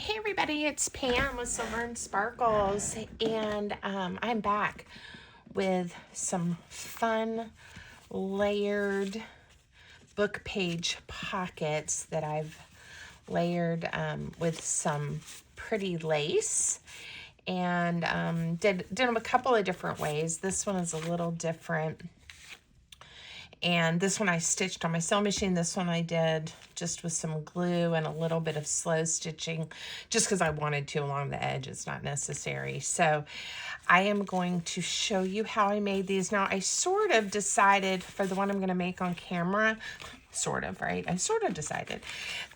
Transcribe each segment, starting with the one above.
Hey everybody, it's Pam with Silver and Sparkles, and I'm back with some fun layered book page pockets that I've layered with some pretty lace, and did them a couple of different ways. This one is a little different. And this one I stitched on my sewing machine. This one I did just with some glue and a little bit of slow stitching, just because I wanted to along the edge. It's not necessary. So I am going to show you how I made these. Now, I sort of decided for the one I'm going to make on camera, right? I sort of decided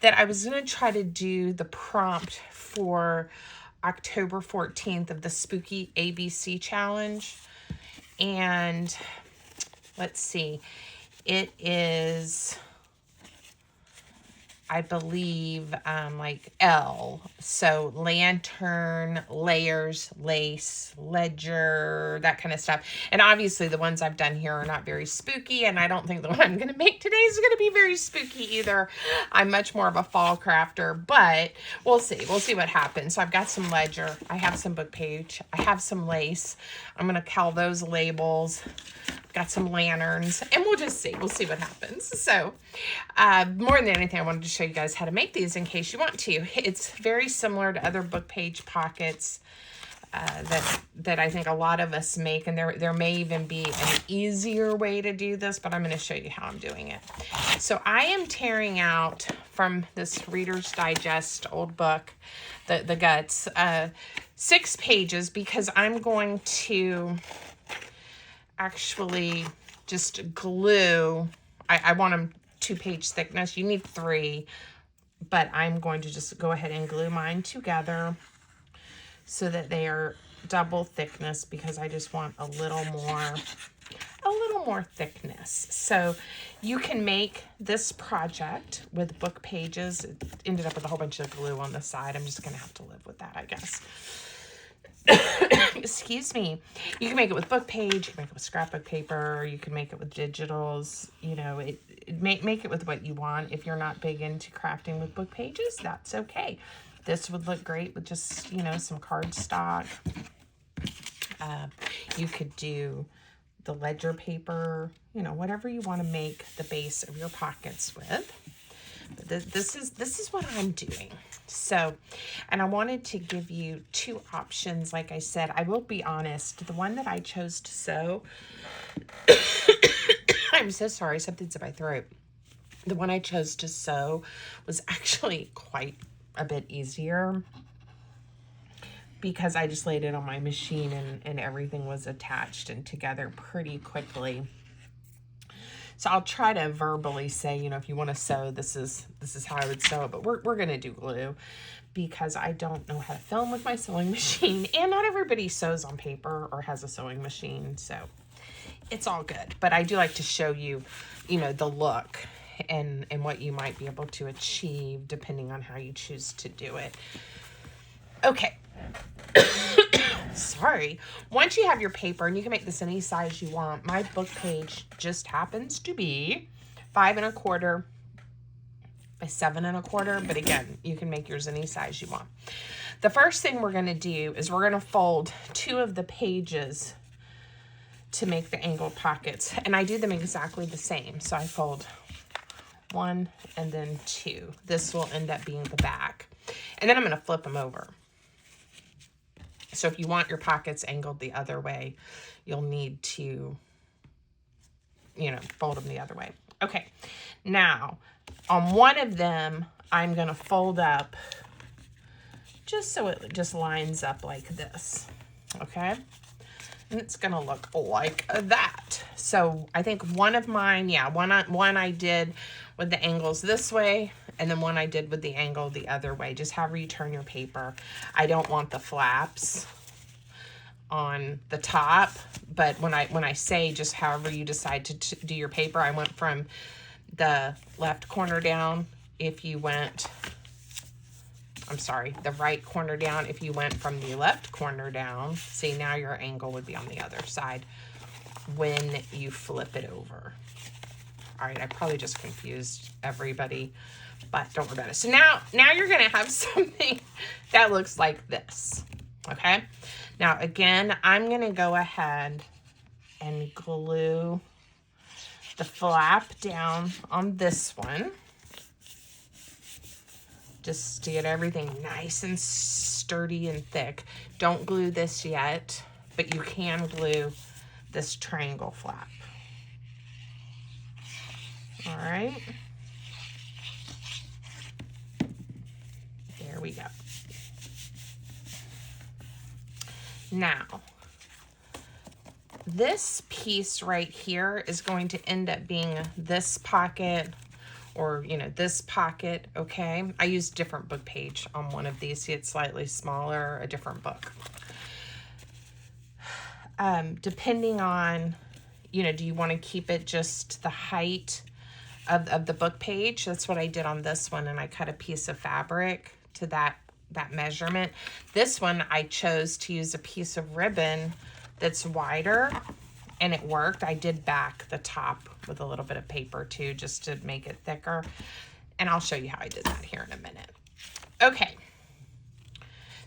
that I was going to try to do the prompt for October 14th of the Spooky ABC Challenge. And let's see. It is, I believe, like L. So lantern, layers, lace, ledger, that kind of stuff. And obviously the ones I've done here are not very spooky, and I don't think the one I'm going to make today is going to be very spooky either. I'm much more of a fall crafter, but we'll see. We'll see what happens. So I've got some ledger. I have some book page. I have some lace. I'm going to call those labels. Got some lanterns, and we'll just see. We'll see what happens. So more than anything, I wanted to show you guys how to make these in case you want to. It's very similar to other book page pockets that I think a lot of us make, and there may even be an easier way to do this, but I'm going to show you how I'm doing it. So I am tearing out from this Reader's Digest old book, the guts, 6 pages, because I'm going to actually just glue. I want them 2-page thickness. You need 3, but I'm going to just go ahead and glue mine together so that they are double thickness, because I just want a little more thickness. So you can make this project with book pages. It ended up with a whole bunch of glue on the side. I'm just gonna have to live with that, I guess. Excuse me. You can make it with book page, you can make it with scrapbook paper, you can make it with digitals, you know, make it with what you want. If you're not big into crafting with book pages, that's okay. This would look great with just, you know, some cardstock. You could do the ledger paper, you know, whatever you want to make the base of your pockets with. But this is what I'm doing. So, and I wanted to give you 2 options. Like I said, I will be honest, the one that I chose to sew, I'm so sorry, something's in my throat. The one I chose to sew was actually quite a bit easier, because I just laid it on my machine and everything was attached and together pretty quickly. So I'll try to verbally say, you know, if you want to sew, this is how I would sew it. But we're going to do glue, because I don't know how to film with my sewing machine. And not everybody sews on paper or has a sewing machine. So it's all good. But I do like to show you, you know, the look and what you might be able to achieve depending on how you choose to do it. Okay. Sorry. Once you have your paper, and you can make this any size you want, my book page just happens to be 5 1/4 by 7 1/4, but again, you can make yours any size you want. The first thing we're going to do is we're going to fold 2 of the pages to make the angled pockets, and I do them exactly the same. So I fold 1 and then 2. This will end up being the back, and then I'm going to flip them over. So if you want your pockets angled the other way, you'll need to, you know, fold them the other way. Okay, now on one of them, I'm going to fold up just so it just lines up like this, okay? And it's going to look like that. So I think one of mine, yeah, one I did with the angles this way, and then one I did with the angle the other way, just however you turn your paper. I don't want the flaps on the top, but when I say just however you decide to do your paper, I went from the left corner down if you went, I'm sorry, the right corner down if you went from the left corner down. See, now your angle would be on the other side when you flip it over. All right, I probably just confused everybody, but don't worry about it. So now you're gonna have something that looks like this, okay? Now, again, I'm gonna go ahead and glue the flap down on this one, just to get everything nice and sturdy and thick. Don't glue this yet, but you can glue this triangle flap. All right. There we go. Now, this piece right here is going to end up being this pocket, or, you know, this pocket, okay? I used different book page on one of these. See, it's slightly smaller, a different book. Depending on, you know, do you want to keep it just the height of the book page? That's what I did on this one, and I cut a piece of fabric to that measurement. This one, I chose to use a piece of ribbon that's wider, and it worked. I did back the top with a little bit of paper too, just to make it thicker. And I'll show you how I did that here in a minute. Okay.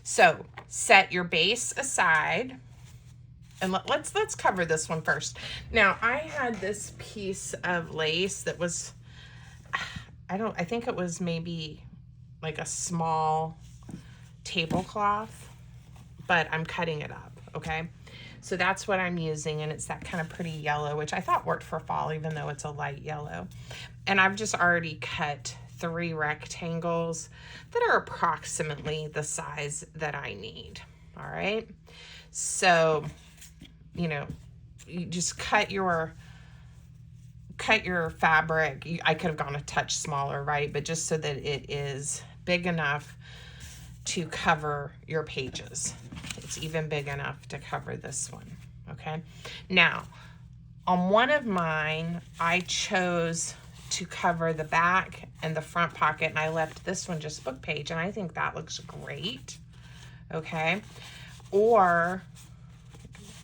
So set your base aside, and let's cover this one first. Now, I had this piece of lace that was, I think it was maybe like a small tablecloth, but I'm cutting it up, okay? So that's what I'm using, and it's that kind of pretty yellow, which I thought worked for fall, even though it's a light yellow. And I've just already cut 3 rectangles that are approximately the size that I need, all right? So, you know, you just cut your fabric. I could have gone a touch smaller, right? But just so that it is big enough to cover your pages. It's even big enough to cover this one, okay? Now, on one of mine, I chose to cover the back and the front pocket, and I left this one just book page, and I think that looks great, okay? Or,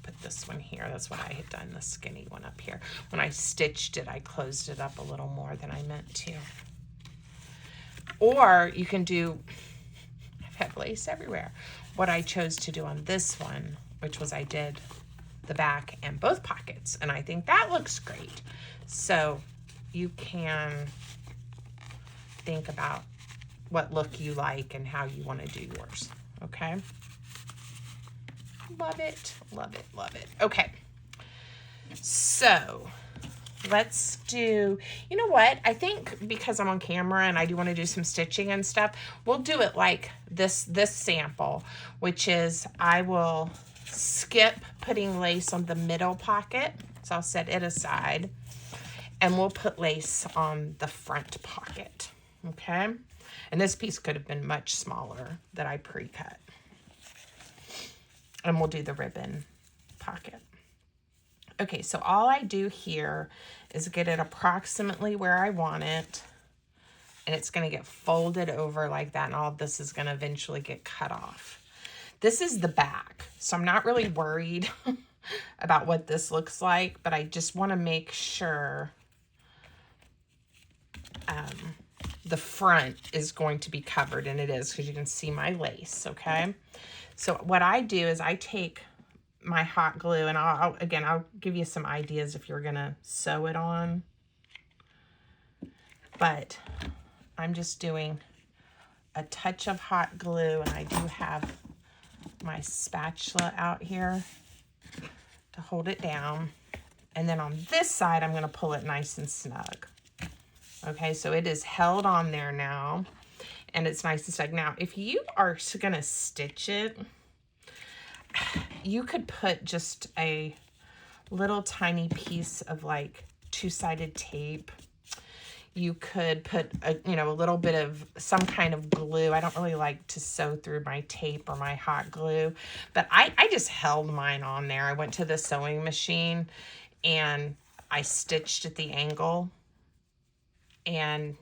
put this one here. That's what I had done, the skinny one up here. When I stitched it, I closed it up a little more than I meant to. Or you can do, I've had lace everywhere. What I chose to do on this one, which was I did the back and both pockets, and I think that looks great. So you can think about what look you like and how you want to do yours, okay? Love it, love it, love it. Okay, so let's do, you know what? I think because I'm on camera and I do want to do some stitching and stuff, we'll do it like this sample, which is I will skip putting lace on the middle pocket. So I'll set it aside, and we'll put lace on the front pocket, okay? And this piece could have been much smaller that I pre-cut. And we'll do the ribbon pocket. Okay, so all I do here is get it approximately where I want it, and it's gonna get folded over like that, and all of this is gonna eventually get cut off. This is the back, so I'm not really worried about what this looks like, but I just wanna make sure the front is going to be covered, and it is, because you can see my lace, okay? So what I do is I take my hot glue, and I'll give you some ideas if you're gonna sew it on, but I'm just doing a touch of hot glue, and I do have my spatula out here to hold it down. And then on this side, I'm gonna pull it nice and snug. Okay, so it is held on there now, and it's nice and snug. Now, if you are gonna stitch it, you could put just a little tiny piece of like 2-sided tape. You could put a little bit of some kind of glue. I don't really like to sew through my tape or my hot glue, but I just held mine on there. I went to the sewing machine and I stitched at the angle, and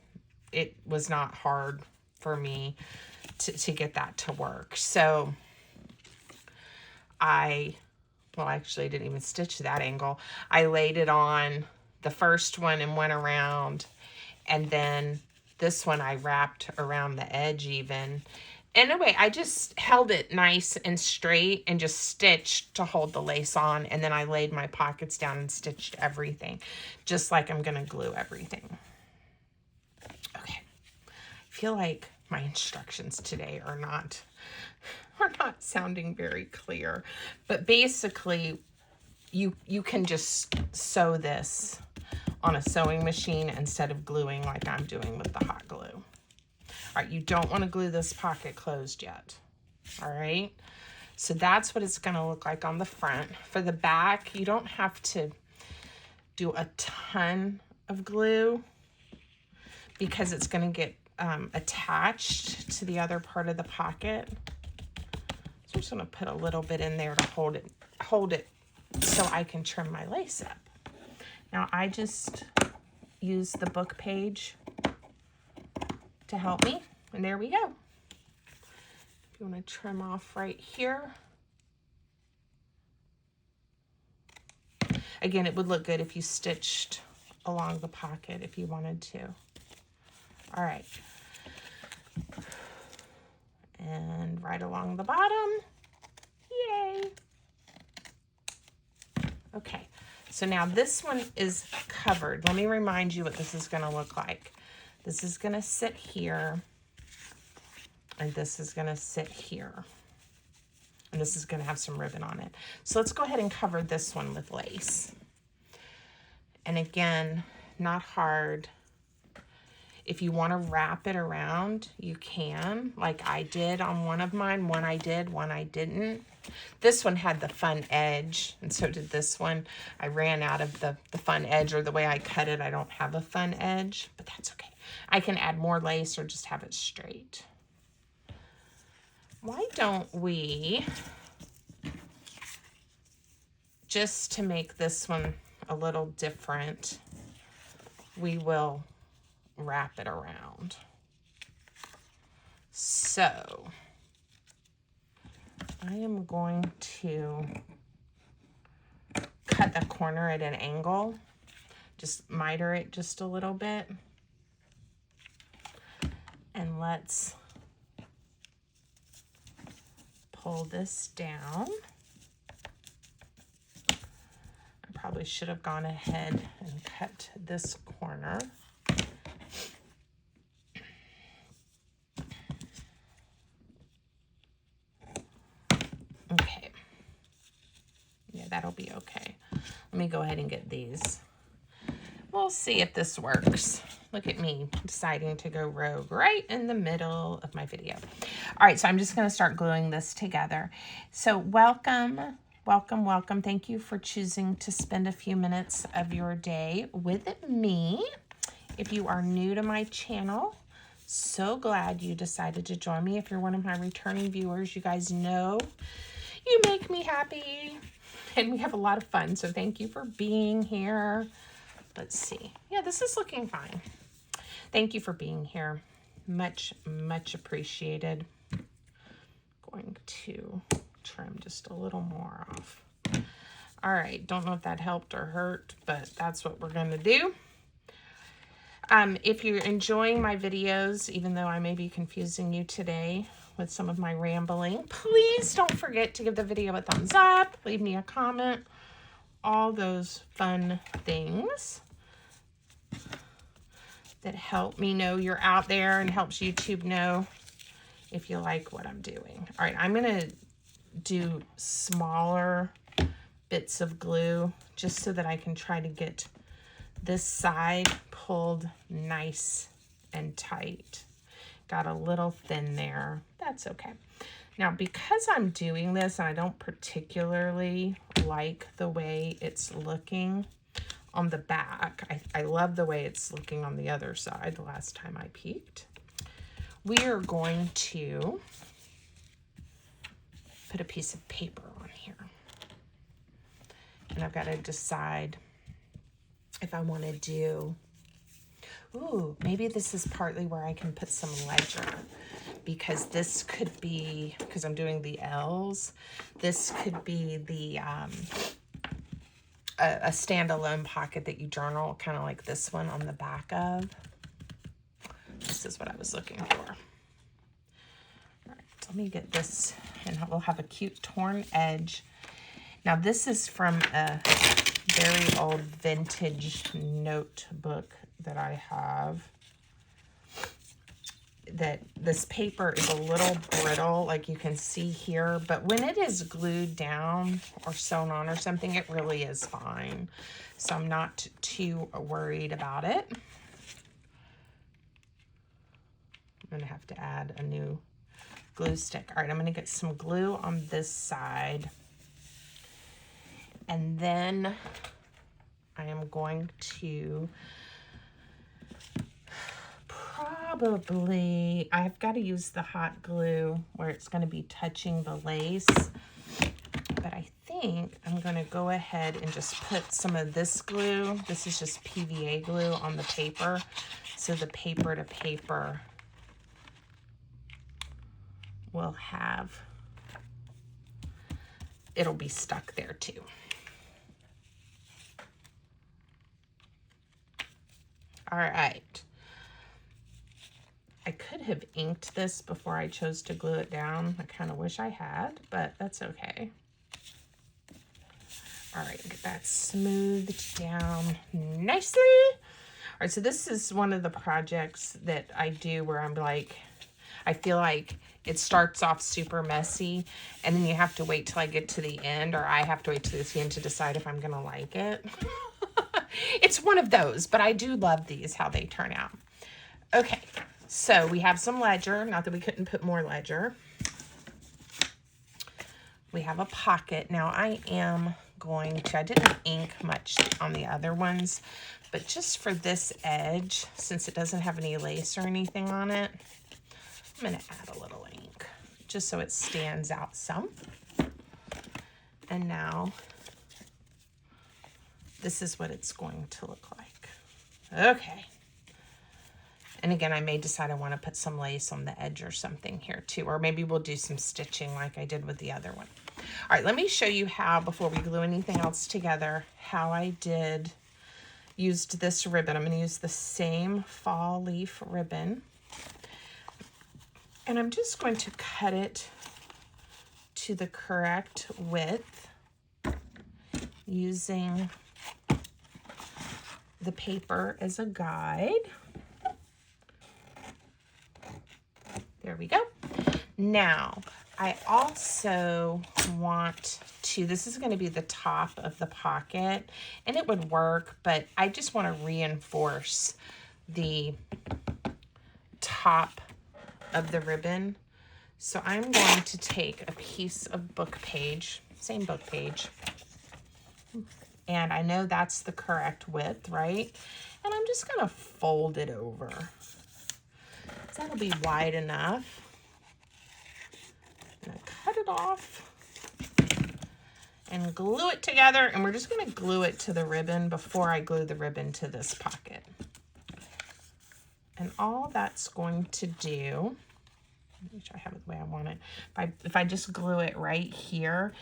it was not hard for me to get that to work. So actually I didn't even stitch that angle. I laid it on the first one and went around, and then this one I wrapped around the edge even. Anyway, I just held it nice and straight and just stitched to hold the lace on, and then I laid my pockets down and stitched everything, just like I'm gonna glue everything. Okay, I feel like my instructions today are not sounding very clear, but basically you can just sew this on a sewing machine instead of gluing like I'm doing with the hot glue. All right, you don't want to glue this pocket closed yet. All right, so that's what it's going to look like on the front. For the back, you don't have to do a ton of glue because it's going to get attached to the other part of the pocket. So I'm just going to put a little bit in there to hold it so I can trim my lace up. Now I just use the book page to help me, and there we go. If you want to trim off right here. Again, it would look good if you stitched along the pocket if you wanted to. All right. And right along the bottom. Yay. Okay, so now this one is covered. Let me remind you what this is going to look like. This is going to sit here, and this is going to sit here, and this is going to have some ribbon on it. So let's go ahead and cover this one with lace. And again, not hard. If you want to wrap it around, you can, like I did on one of mine. One I did, one I didn't. This one had the fun edge, and so did this one. I ran out of the fun edge, or the way I cut it, I don't have a fun edge, but that's okay. I can add more lace or just have it straight. Why don't we, just to make this one a little different, we will wrap it around. So I am going to cut the corner at an angle, just miter it just a little bit, and let's pull this down. I probably should have gone ahead and cut this corner. Okay. Yeah, that'll be okay. Let me go ahead and get these. We'll see if this works. Look at me deciding to go rogue right in the middle of my video. All right, so I'm just going to start gluing this together. So welcome, welcome, welcome. Thank you for choosing to spend a few minutes of your day with me. If you are new to my channel, so glad you decided to join me. If you're one of my returning viewers, you guys know you make me happy and we have a lot of fun. So thank you for being here. Let's see. Yeah, this is looking fine. Thank you for being here. Much, much appreciated. Going to trim just a little more off. All right. Don't know if that helped or hurt, but that's what we're going to do. If you're enjoying my videos, even though I may be confusing you today with some of my rambling, please don't forget to give the video a thumbs up, leave me a comment, all those fun things that help me know you're out there and helps YouTube know if you like what I'm doing. All right, I'm going to do smaller bits of glue just so that I can try to get this side pulled nice and tight. Got a little thin there. That's okay. Now, because I'm doing this and I don't particularly like the way it's looking on the back, I love the way it's looking on the other side the last time I peeked. We are going to put a piece of paper on here. And I've got to decide if I want to do, ooh, maybe this is partly where I can put some ledger, because this could be, because I'm doing the L's, this could be the a standalone pocket that you journal, kind of like this one on the back of. This is what I was looking for. All right, let me get this, and we'll have a cute torn edge. Now this is from a very old vintage notebook that I have. That this paper is a little brittle, like you can see here, but when it is glued down or sewn on or something, it really is fine. So I'm not too worried about it. I'm gonna have to add a new glue stick. All right, I'm gonna get some glue on this side. And then I am going to probably, I've got to use the hot glue where it's going to be touching the lace, but I think I'm going to go ahead and just put some of this glue. This is just PVA glue on the paper, so the paper to paper will have, it'll be stuck there too. All right. I could have inked this before I chose to glue it down. I kind of wish I had, but that's okay. All right, get that smoothed down nicely. All right, so this is one of the projects that I do where I'm like, I feel like it starts off super messy, and then you have to wait till I get to the end, or I have to wait till the end to decide if I'm gonna like it. It's one of those, but I do love these, how they turn out. Okay. So we have some ledger, not that we couldn't put more ledger. We have a pocket. Now I am going to, I didn't ink much on the other ones, but just for this edge, since it doesn't have any lace or anything on it, I'm going to add a little ink just so it stands out some. And now this is what it's going to look like. Okay. And again, I may decide I want to put some lace on the edge or something here too, or maybe we'll do some stitching like I did with the other one. All right, let me show you how, before we glue anything else together, how I used this ribbon. I'm going to use the same fall leaf ribbon. And I'm just going to cut it to the correct width using the paper as a guide. There we go. Now, I also want to, this is going to be the top of the pocket, and it would work, but I just want to reinforce the top of the ribbon. So I'm going to take a piece of book page, same book page, and I know that's the correct width, right? And I'm just going to fold it over. That'll be wide enough. I'm gonna cut it off and glue it together, and we're just gonna glue it to the ribbon before I glue the ribbon to this pocket. And all that's going to do, make sure I have it the way I want it. If I just glue it right here,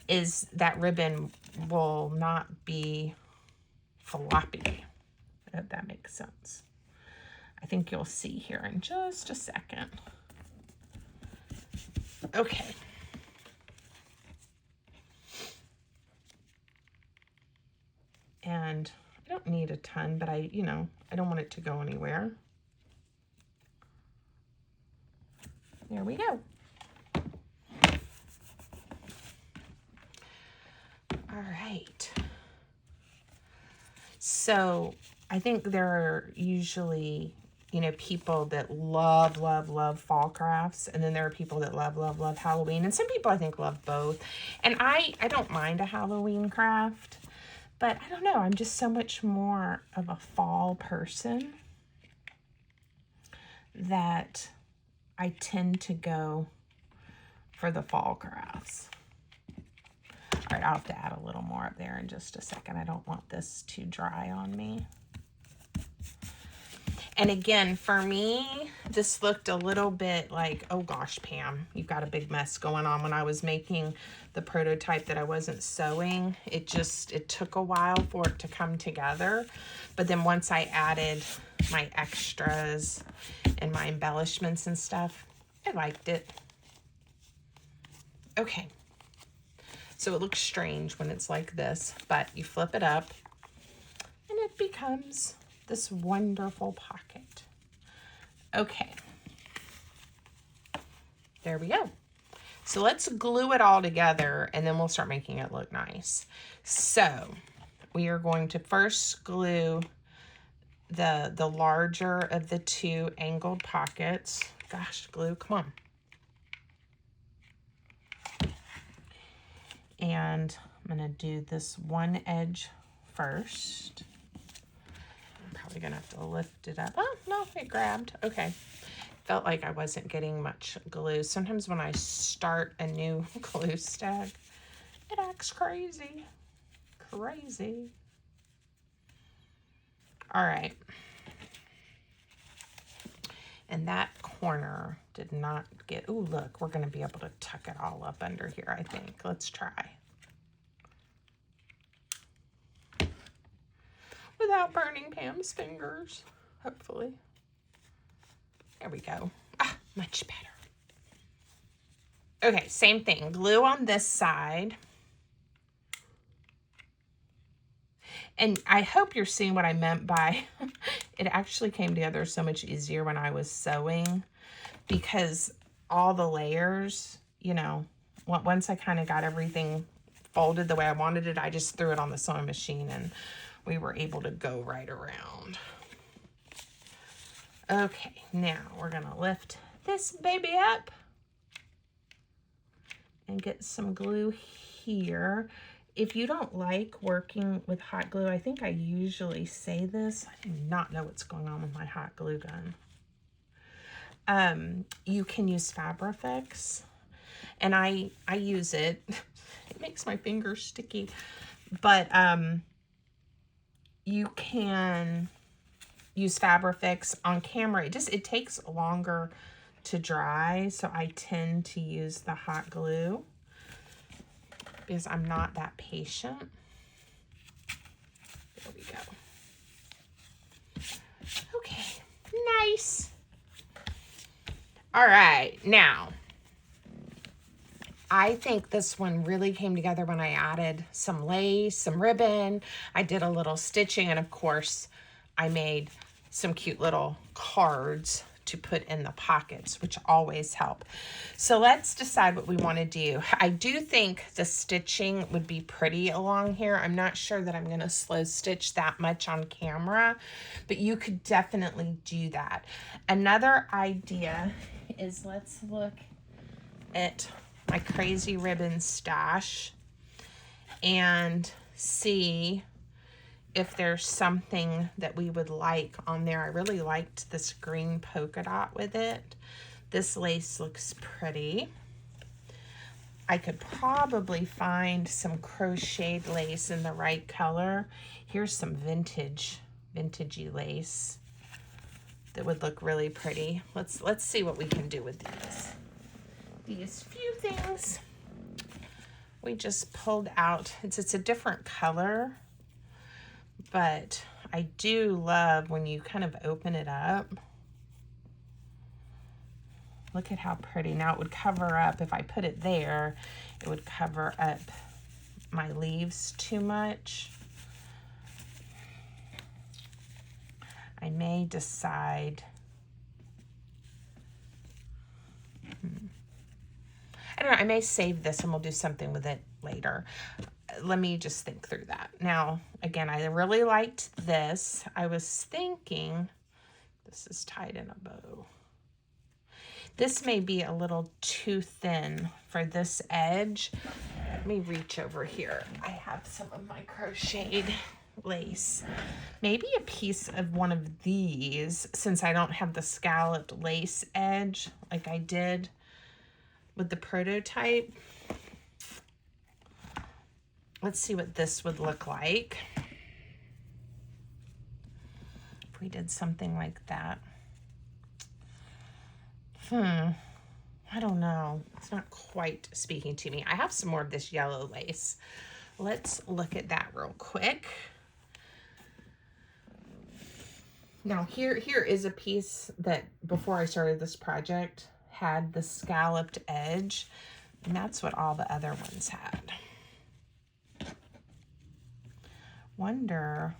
is that ribbon will not be floppy, if that makes sense. I think you'll see here in just a second. Okay. And I don't need a ton, but I don't want it to go anywhere. There we go. All right. So I think there are usually, people that love fall crafts, and then there are people that love Halloween, and some people I think love both. And I don't mind a Halloween craft, but I don't know, I'm just so much more of a fall person that I tend to go for the fall crafts. All right, I'll have to add a little more up there in just a second. I don't want this too dry on me. And again, for me, this looked a little bit like, oh gosh, Pam, you've got a big mess going on. When I was making the prototype that I wasn't sewing, it took a while for it to come together. But then once I added my extras and my embellishments and stuff, I liked it. Okay. So it looks strange when it's like this, but you flip it up and it becomes this wonderful pocket. Okay. There we go. So let's glue it all together and then we'll start making it look nice. So we are going to first glue the larger of the two angled pockets. Gosh, glue, come on. And I'm gonna do this one edge first. I'm probably gonna have to lift it up. Oh, no, it grabbed. Okay. Felt like I wasn't getting much glue. Sometimes when I start a new glue stack, it acts crazy. Crazy. All right. And that corner did not get, ooh, look, we're gonna be able to tuck it all up under here, I think. Let's try. Without burning Pam's fingers, hopefully. There we go. Ah, much better. Okay, same thing. Glue on this side. And I hope you're seeing what I meant by it actually came together so much easier when I was sewing, because all the layers, you know, once I kind of got everything folded the way I wanted it, I just threw it on the sewing machine and we were able to go right around. Okay, now we're gonna lift this baby up and get some glue here. If you don't like working with hot glue, I think I usually say this. I do not know what's going on with my hot glue gun. You can use Fabrifix, and I use it. It makes my fingers sticky, but you can use Fabrifix on camera. It takes longer to dry, so I tend to use the hot glue because I'm not that patient. There we go. Okay, nice. All right, now, I think this one really came together when I added some lace, some ribbon. I did a little stitching, and of course, I made some cute little cards to put in the pockets, which always help. So let's decide what we want to do. I do think the stitching would be pretty along here. I'm not sure that I'm going to slow stitch that much on camera, but you could definitely do that. Another idea is, let's look at my crazy ribbon stash and see if there's something that we would like on there. I really liked this green polka dot with it. This lace looks pretty. I could probably find some crocheted lace in the right color. Here's some vintagey lace that would look really pretty. Let's see what we can do with these few things we just pulled out. It's a different color, but I do love when you kind of open it up. Look at how pretty. Now it would cover up, if I put it there, it would cover up my leaves too much. I may decide, I don't know, I may save this and we'll do something with it later. Let me just think through that. Now, again, I really liked this. I was thinking, this is tied in a bow. This may be a little too thin for this edge. Let me reach over here. I have some of my crocheted lace. Maybe a piece of one of these, since I don't have the scalloped lace edge like I did with the prototype. Let's see what this would look like. if we did something like that. I don't know. It's not quite speaking to me. I have some more of this yellow lace. Let's look at that real quick. Now here is a piece that before I started this project had the scalloped edge, and that's what all the other ones had. Wonder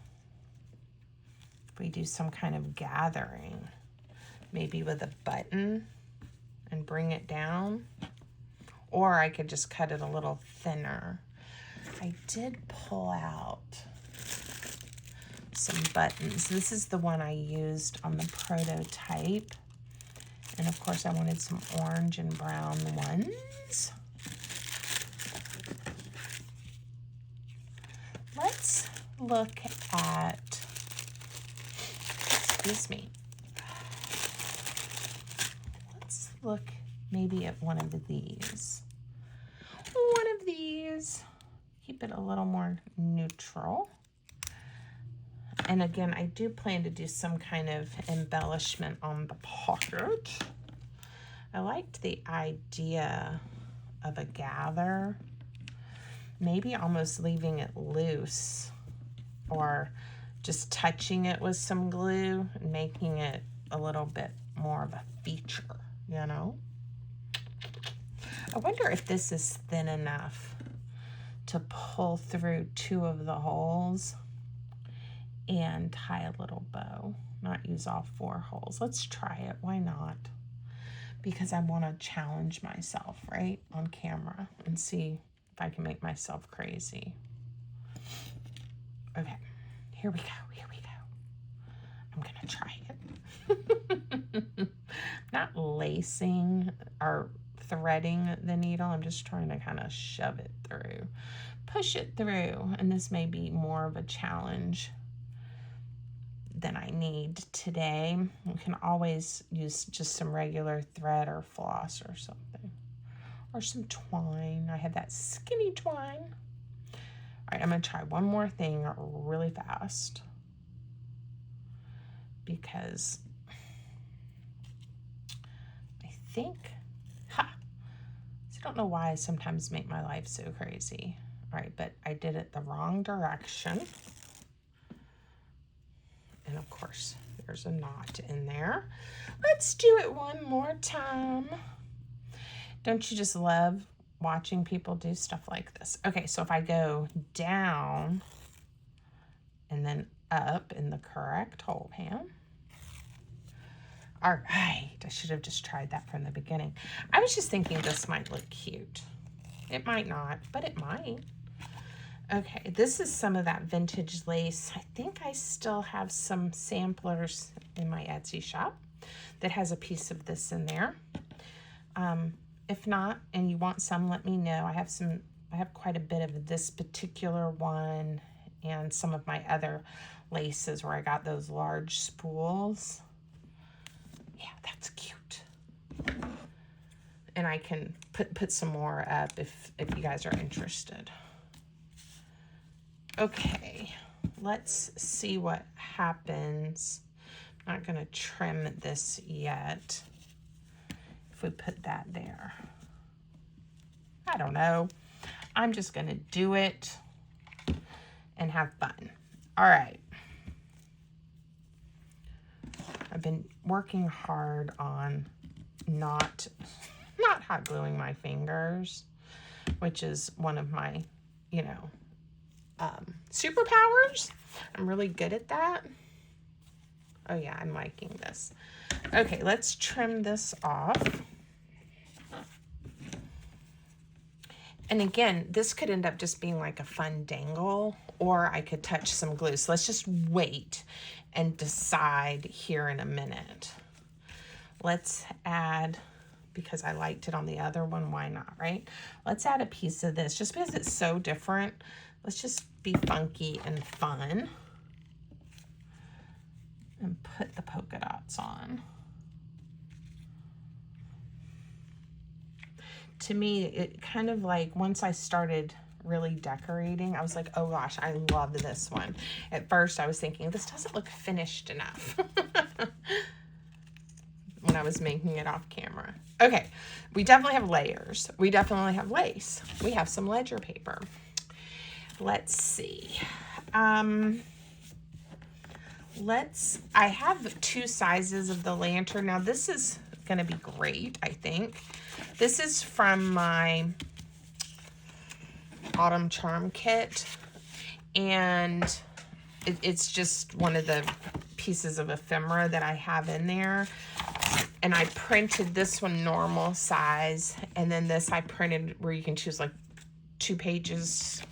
if we do some kind of gathering, maybe with a button and bring it down, or I could just cut it a little thinner. I did pull out some buttons. This is the one I used on the prototype, and of course I wanted some orange and brown ones. Let's look at, excuse me, let's look maybe at one of these. One of these. Keep it a little more neutral. And again, I do plan to do some kind of embellishment on the pocket. I liked the idea of a gather, maybe almost leaving it loose or just touching it with some glue and making it a little bit more of a feature, you know? I wonder if this is thin enough to pull through 2 of the holes and tie a little bow, not use all 4 holes. Let's try it. Why not? Because I want to challenge myself, right, on camera and see if I can make myself crazy. Okay, here we go. Here we go. I'm going to try it. Not lacing or threading the needle. I'm just trying to kind of shove it through, push it through. And this may be more of a challenge than I need today. You can always use just some regular thread or floss or something, or some twine. I have that skinny twine. All right, I'm gonna try one more thing really fast because I think, so I don't know why I sometimes make my life so crazy. All right, but I did it the wrong direction. And of course, there's a knot in there. Let's do it one more time. Don't you just love watching people do stuff like this? Okay, so if I go down and then up in the correct hole pan. All right, I should have just tried that from the beginning. I was just thinking this might look cute. It might not, but it might. Okay, this is some of that vintage lace. I think I still have some samplers in my Etsy shop that has a piece of this in there. If not, and you want some, let me know. I have quite a bit of this particular one and some of my other laces where I got those large spools. Yeah, that's cute. And I can put some more up if you guys are interested. Okay, let's see what happens. I'm not gonna trim this yet. If we put that there, I don't know. I'm just gonna do it and have fun. All right. I've been working hard on not hot gluing my fingers, which is one of my, superpowers. I'm really good at that. Oh yeah, I'm liking this. Okay, let's trim this off. And again, this could end up just being like a fun dangle, or I could touch some glue. So let's just wait and decide here in a minute. Let's add, because I liked it on the other one, why not, right? Let's add a piece of this just because it's so different. Let's just be funky and fun and put the polka dots on. To me, it kind of like, once I started really decorating. I was like, oh gosh, I love this one. At first I was thinking, this doesn't look finished enough when I was making it off camera. Okay, we definitely have layers. We definitely have lace. We have some ledger paper. Let's see. I have 2 sizes of the lantern. Now this is gonna be great, I think. This is from my Autumn Charm kit, and it's just one of the pieces of ephemera that I have in there. And I printed this one normal size, and then this I printed where you can choose like 2 pages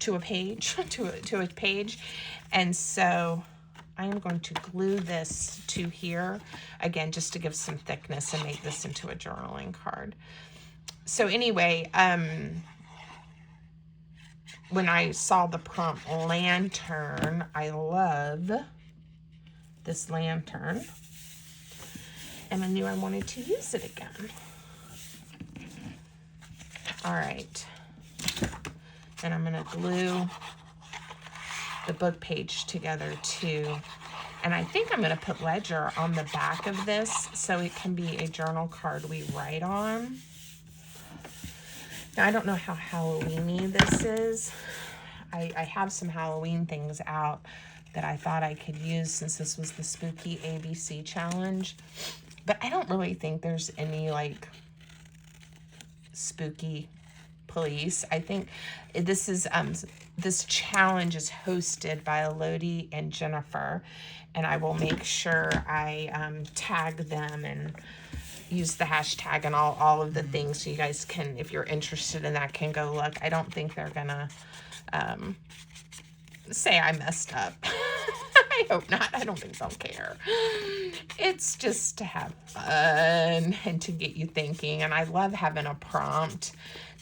to a page, to a page. And so I am going to glue this to here, again, just to give some thickness and make this into a journaling card. So anyway, when I saw the prompt lantern, I love this lantern, and I knew I wanted to use it again. All right, and I'm gonna glue the book page together too. And I think I'm gonna put ledger on the back of this so it can be a journal card we write on. Now, I don't know how Halloween-y this is. I have some Halloween things out that I thought I could use since this was the Spooky ABC challenge. But I don't really think there's any like spooky police. I think this is this challenge is hosted by Elodie and Jennifer, and I will make sure I tag them and use the hashtag and all of the things, so you guys can, if you're interested in that, can go look. I don't think they're gonna say I messed up. I hope not. I don't think they'll care. It's just to have fun and to get you thinking, and I love having a prompt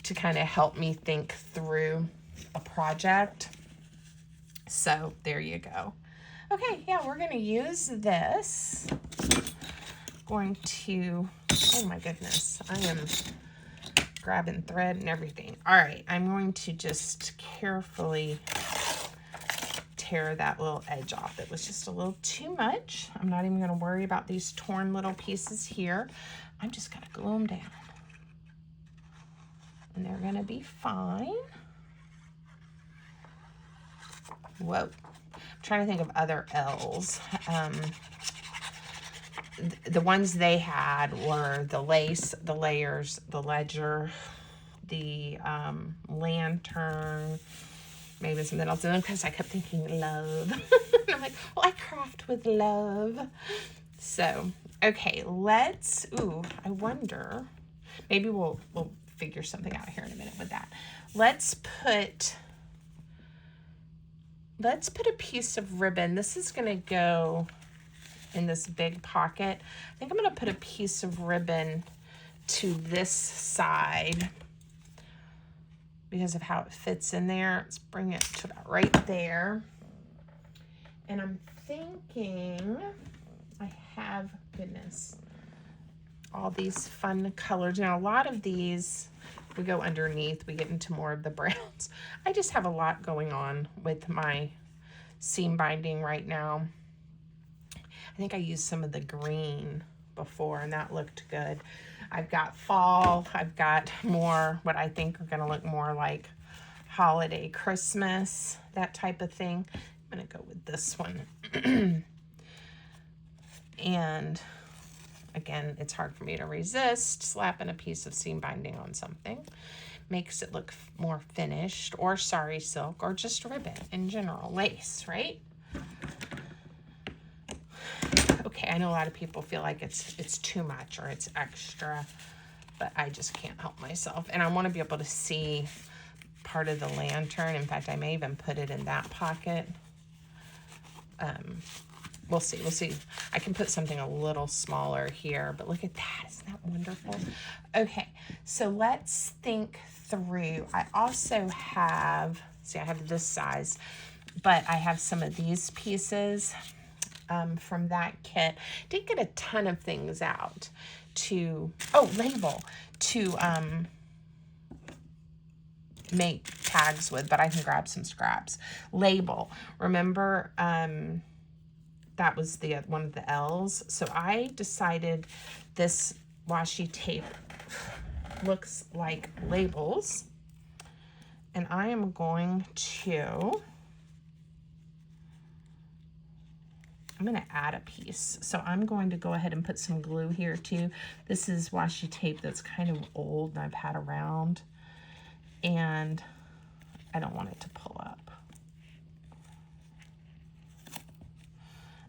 to kind of help me think through a project. So there you go. Okay, yeah, we're gonna use this. Going to, oh my goodness, I am grabbing thread and everything. All right, I'm going to just carefully tear that little edge off. It was just a little too much. I'm not even gonna worry about these torn little pieces here. I'm just gonna glue them down. And they're gonna be fine. Whoa, I'm trying to think of other L's. The ones they had were the lace, the layers, the ledger, the lantern, maybe something else. And because I kept thinking love. And I'm like, well, I craft with love. So, okay, let's, ooh, I wonder, maybe we'll figure something out here in a minute with that. Let's put a piece of ribbon. This is gonna go in this big pocket. I think I'm gonna put a piece of ribbon to this side because of how it fits in there. Let's bring it to about right there. And I'm thinking I have, goodness, all these fun colors. Now, a lot of these, we go underneath, we get into more of the browns. I just have a lot going on with my seam binding right now. I think I used some of the green before and that looked good. I've got fall, I've got more what I think are gonna look more like holiday Christmas, that type of thing. I'm gonna go with this one. And again, it's hard for me to resist slapping a piece of seam binding on something. Makes it look more finished, or sari silk, or just ribbon in general, lace, right? Okay, I know a lot of people feel like it's too much or it's extra, but I just can't help myself. And I want to be able to see part of the lantern. In fact, I may even put it in that pocket. We'll see. I can put something a little smaller here, but look at that. Isn't that wonderful? Okay, so let's think through. I also have, see, I have this size, but I have some of these pieces from that kit. Didn't get a ton of things out to, oh, label, to make tags with, but I can grab some scraps. Label. Remember, that was the one of the L's. So I decided this washi tape looks like labels. And I am going to, I'm going to add a piece. So I'm going to go ahead and put some glue here too. This is washi tape that's kind of old and I've had around. And I don't want it to pull up.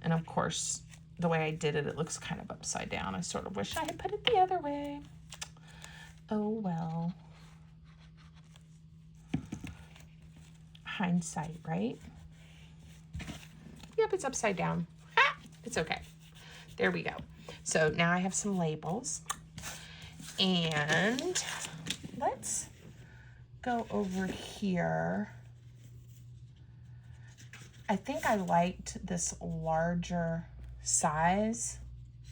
And of course, the way I did it, it looks kind of upside down. I sort of wish I had put it the other way. Oh well. Hindsight, right? Yep, it's upside down. Ah, it's okay. There we go. So now I have some labels. And let's go over here. I think I liked this larger size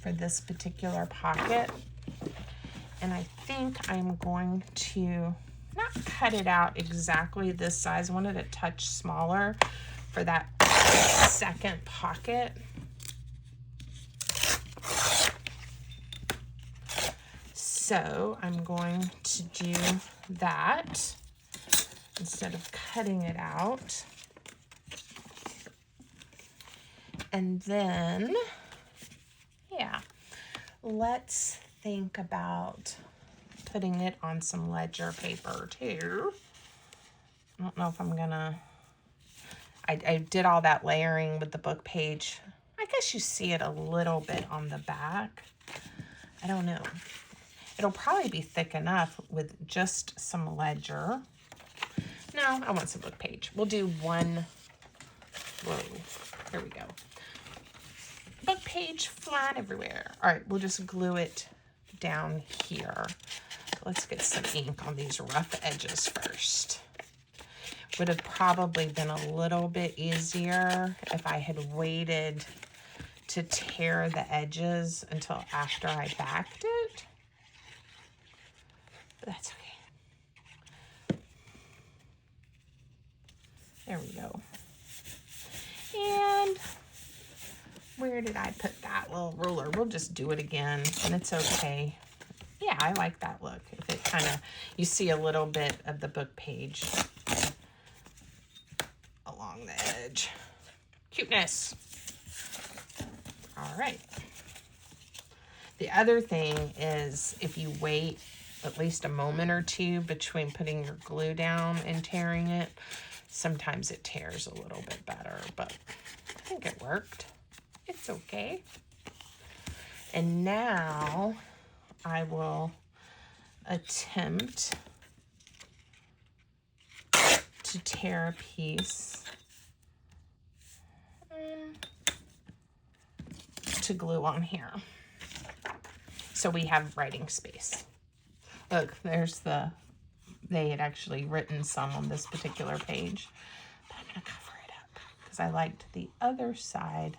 for this particular pocket. And I think I'm going to not cut it out exactly this size. I wanted a touch smaller for that second pocket. So I'm going to do that instead of cutting it out. And then, yeah, let's think about putting it on some ledger paper too. I don't know if I'm gonna, I did all that layering with the book page. I guess you see it a little bit on the back. I don't know. It'll probably be thick enough with just some ledger. No, I want some book page. We'll do one row. There we go. Book page flying everywhere. All right, we'll just glue it down here. Let's get some ink on these rough edges first. Would have probably been a little bit easier if I had waited to tear the edges until after I backed it. But that's okay. There we go. And where did I put that little ruler? We'll just do it again, and it's okay. Yeah, I like that look. If it kind of, you see a little bit of the book page along the edge. Cuteness. All right. The other thing is if you wait at least a moment or two between putting your glue down and tearing it, sometimes it tears a little bit better, but I think it worked. It's okay. And now I will attempt to tear a piece to glue on here. So we have writing space. Look, there's they had actually written some on this particular page, but I'm gonna cover it up because I liked the other side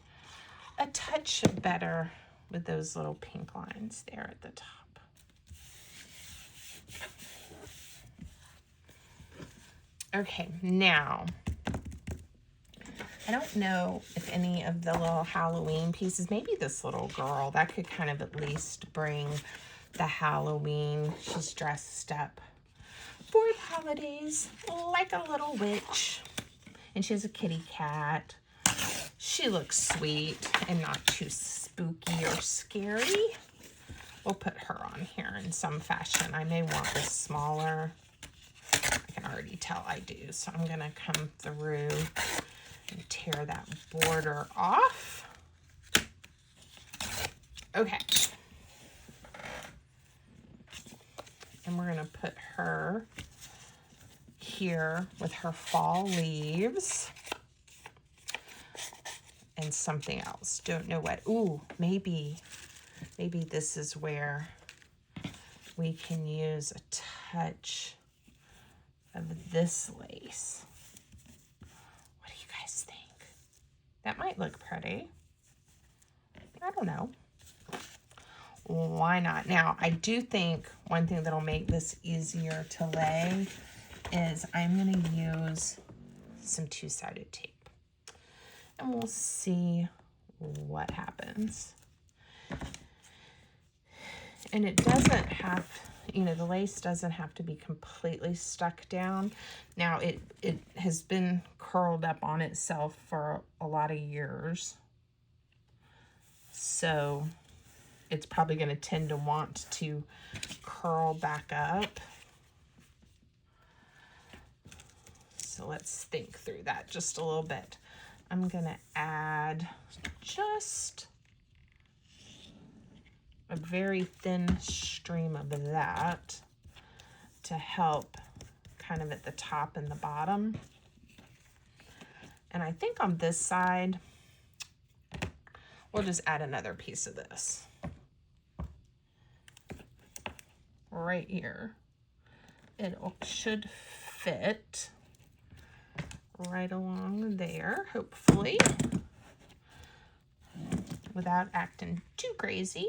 a touch better with those little pink lines there at the top. Okay, now, I don't know if any of the little Halloween pieces, maybe this little girl, that could kind of at least bring the Halloween. She's dressed up for the holidays like a little witch. And she has a kitty cat. She looks sweet and not too spooky or scary. We'll put her on here in some fashion. I may want this smaller. I can already tell I do. So I'm going to come through and tear that border off. Okay. And we're going to put her here with her fall leaves. And something else. Don't know what. Ooh, maybe this is where we can use a touch of this lace. What do you guys think? That might look pretty. I don't know. Why not? Now, I do think one thing that'll make this easier to lay is I'm going to use some two-sided tape. And we'll see what happens. And it doesn't have, you know, the lace doesn't have to be completely stuck down. Now, it has been curled up on itself for a lot of years. So it's probably going to tend to want to curl back up. So let's think through that just a little bit. I'm going to add just a very thin stream of that to help kind of at the top and the bottom. And I think on this side, we'll just add another piece of this right here. It should fit right along there, hopefully, without acting too crazy.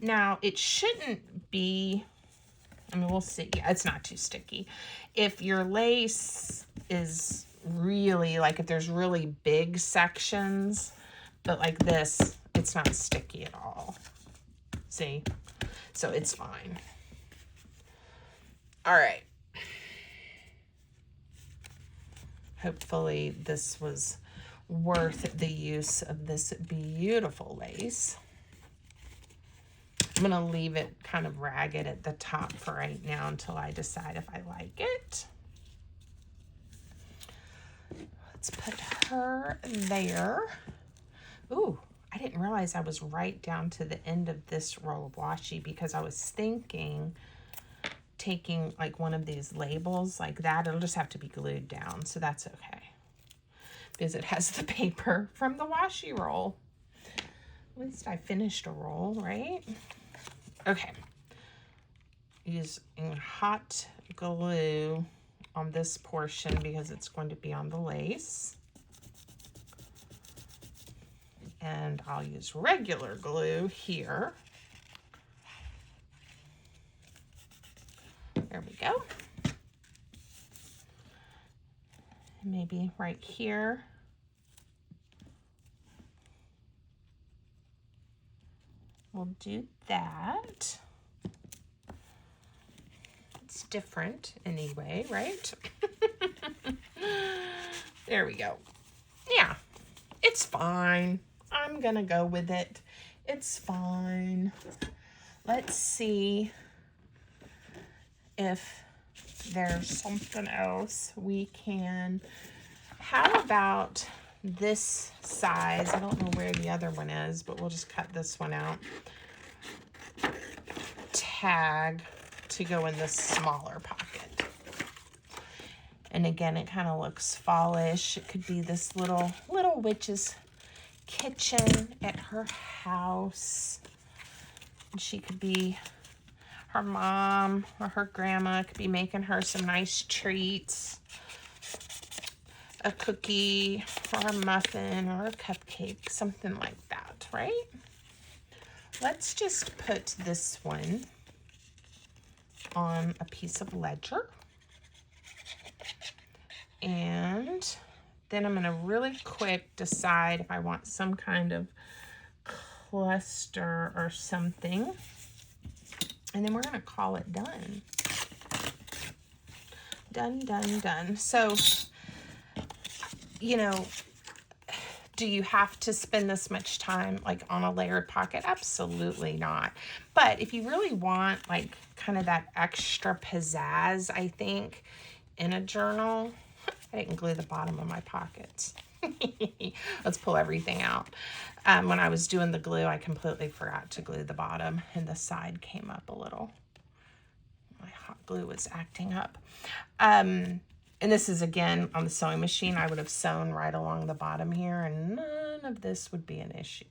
Now, it shouldn't be, I mean, we'll see. Yeah, it's not too sticky. If your lace is really, like if there's really big sections, but like this, it's not sticky at all. See? So it's fine. All right. Hopefully this was worth the use of this beautiful lace. I'm going to leave it kind of ragged at the top for right now until I decide if I like it. Let's put her there. Ooh, I didn't realize I was right down to the end of this roll of washi because I was thinking taking like one of these labels like that, it'll just have to be glued down, so that's okay because it has the paper from the washi roll. At least I finished a roll, right? Okay, using hot glue on this portion because it's going to be on the lace, and I'll use regular glue here. There we go. Maybe right here. We'll do that. It's different anyway, right? There we go. Yeah, it's fine. I'm gonna go with it. It's fine. Let's see if there's something else we can. How about this size? I don't know where the other one is, but we'll just cut this one out. Tag to go in this smaller pocket. And again, it kind of looks fallish. It could be this little witch's kitchen at her house. And she could be, her mom or her grandma could be making her some nice treats. A cookie or a muffin or a cupcake, something like that, right? Let's just put this one on a piece of ledger. And then I'm going to really quick decide if I want some kind of cluster or something. And then we're going to call it done. Done, done, done. So, you know, do you have to spend this much time like on a layered pocket? Absolutely not. But if you really want like kind of that extra pizzazz, I think, in a journal, I didn't glue the bottom of my pockets. Let's pull everything out. When I was doing the glue, I completely forgot to glue the bottom and the side came up a little. My hot glue was acting up. And this is, again, on the sewing machine. I would have sewn right along the bottom here, and none of this would be an issue.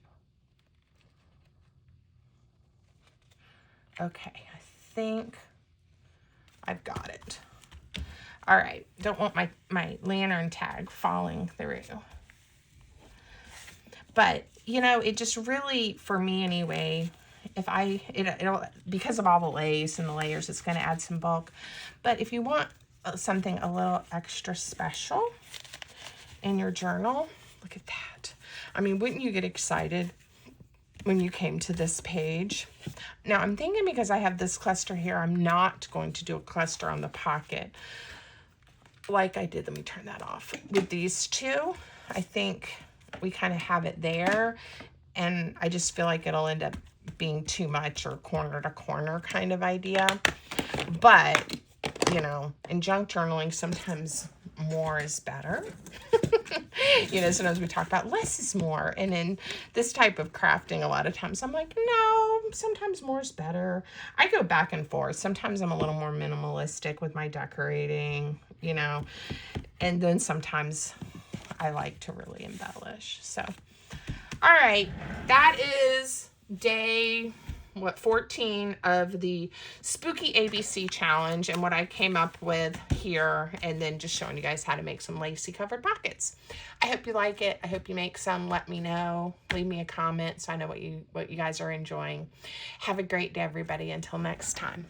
Okay, I think I've got it. All right, don't want my lantern tag falling through. But, you know, it just really, for me anyway, it'll, because of all the lace and the layers, it's going to add some bulk. But if you want something a little extra special in your journal, look at that. I mean, wouldn't you get excited when you came to this page? Now, I'm thinking because I have this cluster here, I'm not going to do a cluster on the pocket like I did. Let me turn that off. With these two, I think we kind of have it there, and I just feel like it'll end up being too much, or corner to corner kind of idea. But, you know, in junk journaling, sometimes more is better. You know, sometimes we talk about less is more. And in this type of crafting, a lot of times I'm like, no, sometimes more is better. I go back and forth. Sometimes I'm a little more minimalistic with my decorating, you know, and then sometimes I like to really embellish. So, all right, that is day 14 of the Spooky ABC challenge, and what I came up with here, and then just showing you guys how to make some lacy covered pockets. I hope you like it. I hope you make some. Let me know. Leave me a comment so I know what you guys are enjoying. Have a great day, everybody. Until next time.